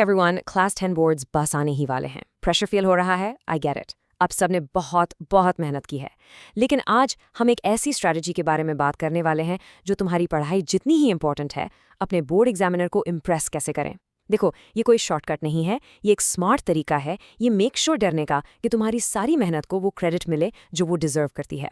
Everyone, class 10 boards बस आने ही वाले हैं। प्रेशर फील हो रहा है, आई गेट इट। अब सबने बहुत बहुत मेहनत की है, लेकिन आज हम एक ऐसी स्ट्रैटेजी के बारे में बात करने वाले हैं जो तुम्हारी पढ़ाई जितनी ही इंपॉर्टेंट है, अपने बोर्ड एग्जामिनर को इम्प्रेस कैसे करें। देखो, ये कोई शॉर्टकट नहीं है, ये एक स्मार्ट तरीका है ये मेक श्योर डरने का कि तुम्हारी सारी मेहनत को वो क्रेडिट मिले जो वो डिजर्व करती है।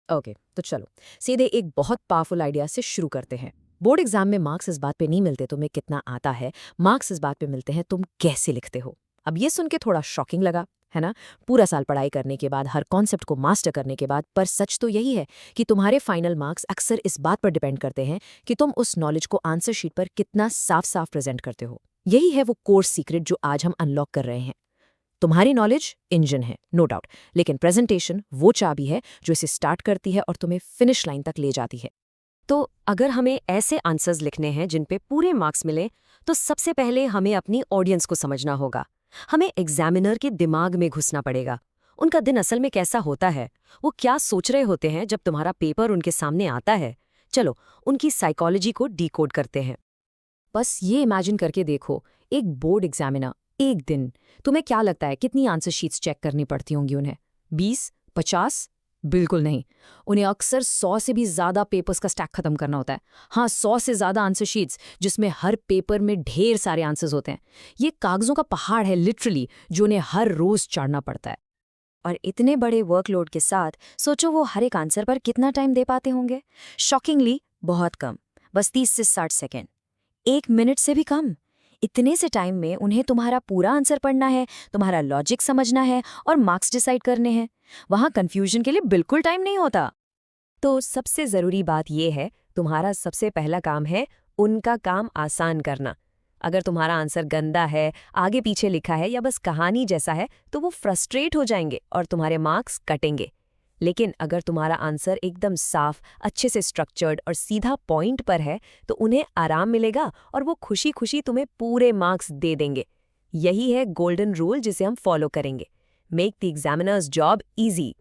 ओके, तो चलो सीधे एक बहुत पावरफुल आइडिया से शुरू करते हैं। बोर्ड एग्जाम में मार्क्स इस बात पे नहीं मिलते तुम्हें कितना आता है, मार्क्स इस बात पे मिलते हैं तुम कैसे लिखते हो। अब ये सुन के थोड़ा शॉकिंग लगा, है ना? पूरा साल पढ़ाई करने के बाद, हर कॉन्सेप्ट को मास्टर करने के बाद, पर सच तो यही है कि तुम्हारे फाइनल मार्क्स अक्सर इस बात पर डिपेंड करते हैं कि तुम उस नॉलेज को आंसर शीट पर कितना साफ साफ प्रेजेंट करते हो। यही है वो कोर्स सीक्रेट जो आज हम अनलॉक कर रहे हैं। तुम्हारी नॉलेज इंजन है, नो डाउट, लेकिन प्रेजेंटेशन वो चाबी है जो इसे स्टार्ट करती है और तुम्हें फिनिश लाइन तक ले जाती है। तो अगर हमें ऐसे आंसर्स लिखने हैं जिन पे पूरे मार्क्स मिले, तो सबसे पहले हमें अपनी ऑडियंस को समझना होगा। हमें एग्जामिनर के दिमाग में घुसना पड़ेगा। उनका दिन असल में कैसा होता है, वो क्या सोच रहे होते हैं जब तुम्हारा पेपर उनके सामने आता है। चलो, उनकी साइकोलॉजी को डिकोड करते हैं। बस ये इमेजिन करके देखो, एक बोर्ड एग्जामिनर एक दिन, तुम्हें क्या लगता है कितनी आंसर शीट्स चेक करनी पड़ती होंगी उन्हें? 20, 50? बिल्कुल नहीं। उन्हें अक्सर 100 से भी ज़्यादा पेपर्स का स्टैक खत्म करना होता है। हाँ, 100 से ज़्यादा आंसर शीट्स, जिसमें हर पेपर में ढेर सारे आंसर्स होते हैं। ये कागज़ों का पहाड़ है लिटरली, जो उन्हें हर रोज़ चढ़ना पड़ता है। और इतने बड़े वर्कलोड के साथ सोचो वो हर एक आंसर पर कितना टाइम दे पाते होंगे। शॉकिंगली बहुत कम, बस 30 से 60 सेकेंड, 1 मिनट से भी कम। इतने से टाइम में उन्हें तुम्हारा पूरा आंसर पढ़ना है, तुम्हारा लॉजिक समझना है और मार्क्स डिसाइड करने हैं। वहाँ कंफ्यूजन के लिए बिल्कुल टाइम नहीं होता। तो सबसे ज़रूरी बात यह है, तुम्हारा सबसे पहला काम है उनका काम आसान करना। अगर तुम्हारा आंसर गंदा है, आगे पीछे लिखा है या बस कहानी जैसा है, तो वो फ्रस्ट्रेट हो जाएंगे और तुम्हारे मार्क्स कटेंगे। लेकिन अगर तुम्हारा आंसर एकदम साफ, अच्छे से स्ट्रक्चर्ड और सीधा पॉइंट पर है, तो उन्हें आराम मिलेगा और वो खुशी खुशी तुम्हें पूरे मार्क्स दे देंगे। यही है गोल्डन रूल जिसे हम फॉलो करेंगे। Make the examiners job easy.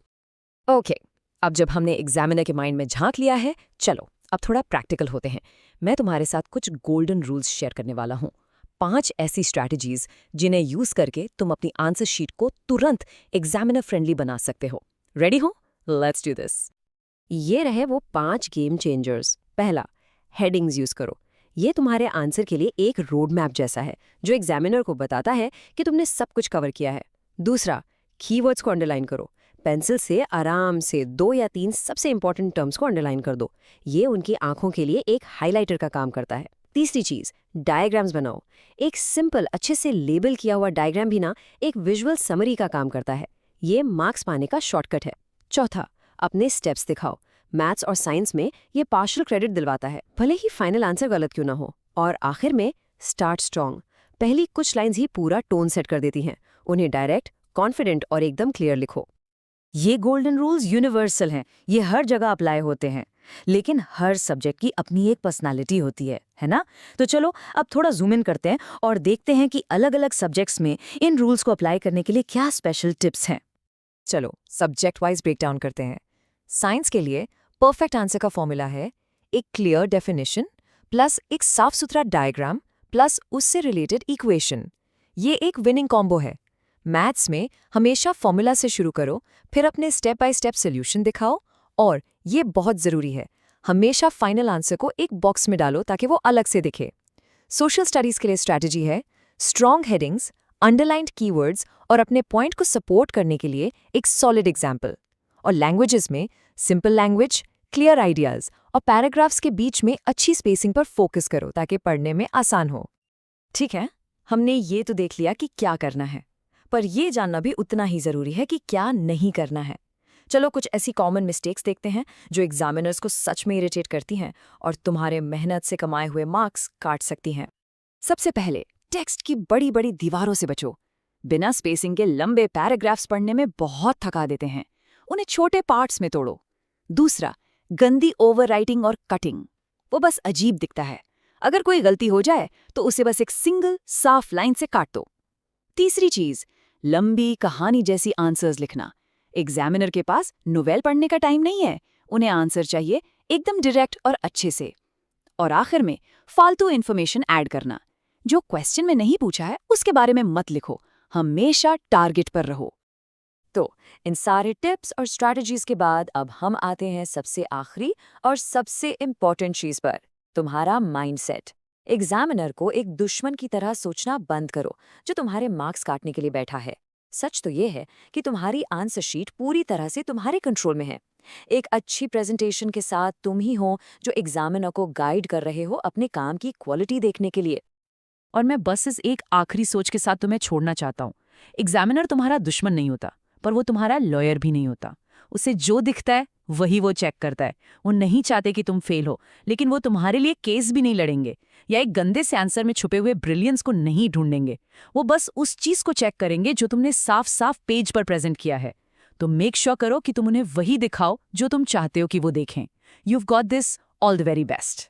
Okay, अब जब हमने एग्जामिनर के माइंड में झांक लिया है, चलो अब थोड़ा प्रैक्टिकल होते हैं। मैं तुम्हारे साथ कुछ गोल्डन रूल्स शेयर करने वाला हूँ। 5 ऐसी स्ट्रैटेजीज जिन्हें यूज करके तुम अपनी आंसर शीट को तुरंत एग्जामिनर फ्रेंडली बना सकते हो। रेडी हो? Let's do this. ये रहे वो 5 गेम चेंजर्स। पहला, हेडिंग्स यूज करो। ये तुम्हारे आंसर के लिए एक रोड मैप जैसा है, जो एग्जामिनर को बताता है कि तुमने सब कुछ कवर किया है। दूसरा, कीवर्ड्स को अंडरलाइन करो। पेंसिल से आराम से 2 या 3 सबसे इंपॉर्टेंट टर्म्स को अंडरलाइन कर दो। ये उनकी आंखों के लिए एक हाइलाइटर का काम करता है। तीसरी चीज, डायग्राम्स बनाओ। एक सिंपल, अच्छे से लेबल किया हुआ डायग्राम भी ना एक विजुअल समरी का काम करता है। ये मार्क्स पाने का शॉर्टकट है। चौथा, अपने स्टेप्स दिखाओ। मैथ्स और साइंस में ये पार्शियल क्रेडिट दिलवाता है, भले ही फाइनल आंसर गलत क्यों ना हो। और आखिर में, स्टार्ट स्ट्रॉन्ग। पहली कुछ लाइंस ही पूरा टोन सेट कर देती हैं। उन्हें डायरेक्ट, कॉन्फिडेंट और एकदम क्लियर लिखो। ये गोल्डन रूल्स यूनिवर्सल हैं, ये हर जगह अप्लाई होते हैं, लेकिन हर सब्जेक्ट की अपनी एक पर्सनालिटी होती है ना? तो चलो अब थोड़ा जूम इन करते हैं और देखते हैं कि अलग अलग सब्जेक्ट्स में इन रूल्स को अप्लाई करने के लिए क्या स्पेशल टिप्स हैं। चलो सब्जेक्ट वाइज ब्रेकडाउन करते हैं। साइंस के लिए परफेक्ट आंसर का फॉर्मूला है एक क्लियर डेफिनेशन प्लस एक साफ सुथरा डायग्राम प्लस उससे रिलेटेड इक्वेशन। ये एक विनिंग कॉम्बो है। मैथ्स में हमेशा फॉर्मूला से शुरू करो, फिर अपने स्टेप बाय स्टेप सोल्यूशन दिखाओ, और ये बहुत ज़रूरी है, हमेशा फाइनल आंसर को एक बॉक्स में डालो ताकि वो अलग से दिखे। सोशल स्टडीज़ के लिए स्ट्रैटेजी है स्ट्रॉन्ग हेडिंग्स, अंडरलाइंड कीवर्ड्स और अपने पॉइंट को सपोर्ट करने के लिए एक सॉलिड एग्जाम्पल। और लैंग्वेजेस में सिंपल लैंग्वेज, क्लियर आइडियाज़ और पैराग्राफ्स के बीच में अच्छी स्पेसिंग पर फोकस करो ताकि पढ़ने में आसान हो। ठीक है, हमने ये तो देख लिया कि क्या करना है, पर ये जानना भी उतना ही ज़रूरी है कि क्या नहीं करना है। चलो कुछ ऐसी कॉमन मिस्टेक्स देखते हैं जो एग्जामिनर्स को सच में इरिटेट करती हैं और तुम्हारे मेहनत से कमाए हुए मार्क्स काट सकती हैं। सबसे पहले, टेक्स्ट की बड़ी बड़ी दीवारों से बचो। बिना स्पेसिंग के लंबे पैराग्राफ्स पढ़ने में बहुत थका देते हैं, उन्हें छोटे पार्ट्स में तोड़ो। दूसरा, गंदी ओवरराइटिंग और कटिंग, वो बस अजीब दिखता है। अगर कोई गलती हो जाए तो उसे बस एक सिंगल साफ लाइन से काट दो। तीसरी चीज, लंबी कहानी जैसी आंसर्स लिखना। एग्जामिनर के पास नोवेल पढ़ने का टाइम नहीं है, उन्हें आंसर चाहिए एकदम डायरेक्ट और अच्छे से। और आखिर में, फालतू इन्फॉर्मेशन ऐड करना, जो क्वेश्चन में नहीं पूछा है उसके बारे में मत लिखो, हमेशा टारगेट पर रहो। तो इन सारे टिप्स और स्ट्रैटेजीज के बाद अब हम आते हैं सबसे आखिरी और सबसे इम्पॉर्टेंट चीज पर, तुम्हारा माइंडसेट। एग्जामिनर को एक दुश्मन की तरह सोचना बंद करो जो तुम्हारे मार्क्स काटने के लिए बैठा है। सच तो ये है कि तुम्हारी आंसर शीट पूरी तरह से तुम्हारे कंट्रोल में है। एक अच्छी प्रेजेंटेशन के साथ तुम ही हो जो एग्जामिनर को गाइड कर रहे हो अपने काम की क्वालिटी देखने के लिए। और मैं बस इस एक आखिरी सोच के साथ तुम्हें छोड़ना चाहता हूँ, एग्जामिनर तुम्हारा दुश्मन नहीं होता, पर वो तुम्हारा लॉयर भी नहीं होता। उसे जो दिखता है वही वो चेक करता है। वो नहीं चाहते कि तुम फेल हो, लेकिन वो तुम्हारे लिए केस भी नहीं लड़ेंगे या एक गंदे से आंसर में छुपे हुए ब्रिलियंस को नहीं ढूंढेंगे। वो बस उस चीज को चेक करेंगे जो तुमने साफ साफ पेज पर प्रेजेंट किया है। तो मेक श्योर करो कि तुम उन्हें वही दिखाओ जो तुम चाहते हो कि वो देखें। You've got this. All the very best.